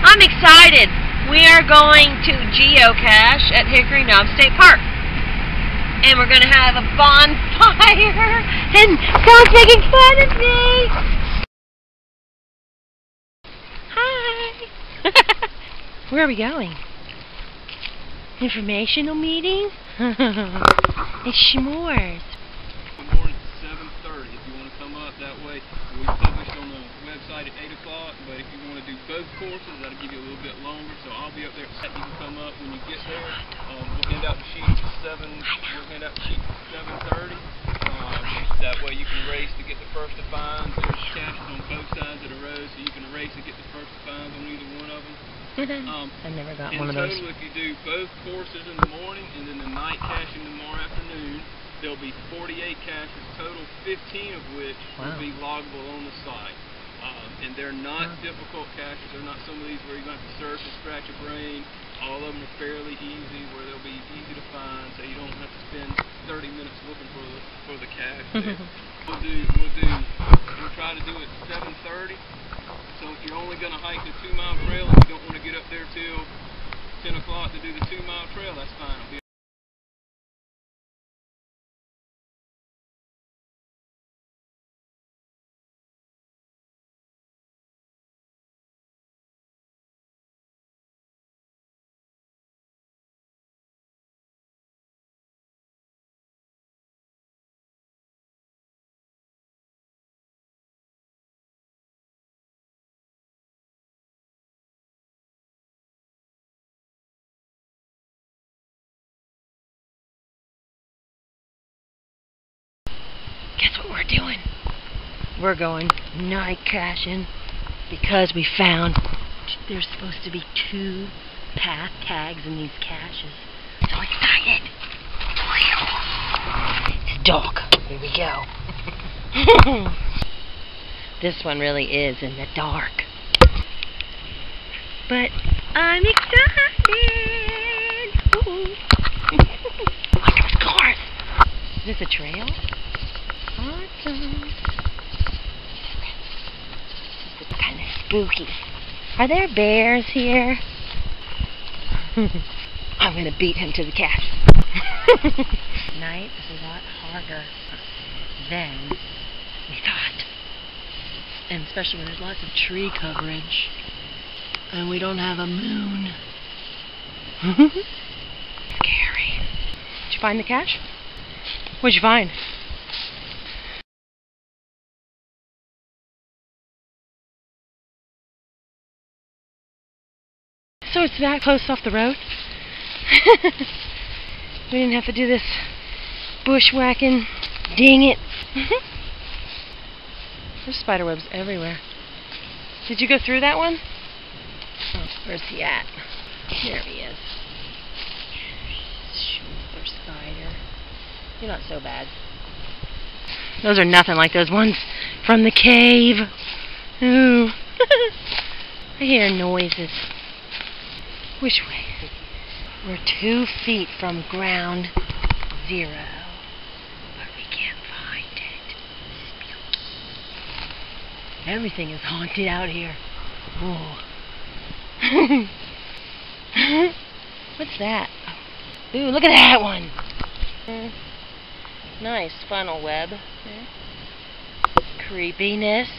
I'm excited. We are going to geocache at Hickory State Park. And we're going to have a bonfire. And God's making fun of me. Hi. Where are we going? Informational meeting? It's s'mores. Good morning, 7:30. If you want to come up that way, we published on the website at 8 o'clock. But if you want to do both courses, that'll give you a little bit longer. So I'll be up there. You can come up when you get there. We'll hand out the sheets at 7. We'll hand out the sheets at 7:30. That way you can race to get the first to finds. There's caches on both sides of the road, so you can race to get the first to finds on either one of them. I've never got one of those. In total, if you do both courses in the morning and then the night caching tomorrow afternoon, there'll be 48 caches total, 15 of which will be loggable on the site. And they're not difficult caches. They're not some of these where you're going to have to search and scratch your brain. All of them are fairly easy, where they'll be easy to find, so you don't have to spend 30 minutes looking for the cache. We'll try to do it 7:30. So if you're only going to hike the 2-mile trail and you don't want to get up there till 10 o'clock to do the 2-mile trail, that's fine. Guess what we're doing? We're going night caching because we found there's supposed to be 2 path tags in these caches. So excited! It's dark. Here we go. This one really is in the dark. But I'm excited! Look at those cars! Is this a trail? Awesome. This is kind of spooky. Are there bears here? I'm going to beat him to the cache. Night is a lot harder than we thought. And especially when there's lots of tree coverage. And we don't have a moon. Scary. Did you find the cache? What'd you find? So it's that close off the road? We didn't have to do this bushwhacking. Dang it. There's spiderwebs everywhere. Did you go through that one? Oh, where's he at? There he is. There's spider. You're not so bad. Those are nothing like those ones from the cave. Ooh. I hear noises. Which way? We're 2 feet from ground 0, but we can't find it. Spooky. Everything is haunted out here. Ooh. What's that? Ooh, look at that one. Nice funnel web. Creepiness.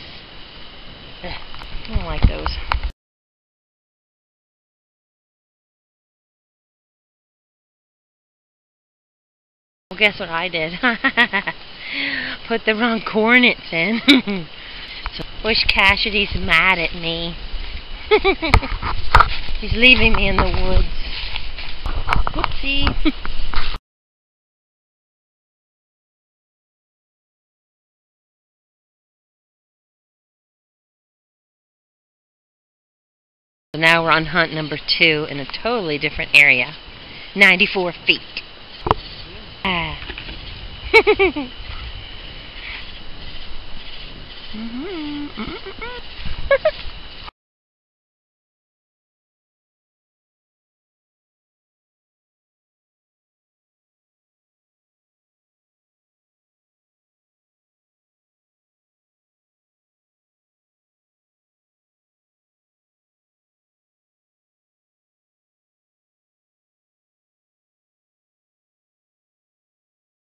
I don't like those. Well, guess what I did? Put the wrong coordinates in. So Bush Cassidy's mad at me. He's leaving me in the woods. Whoopsie. So now we're on hunt number 2 in a totally different area. 94 feet. Ah.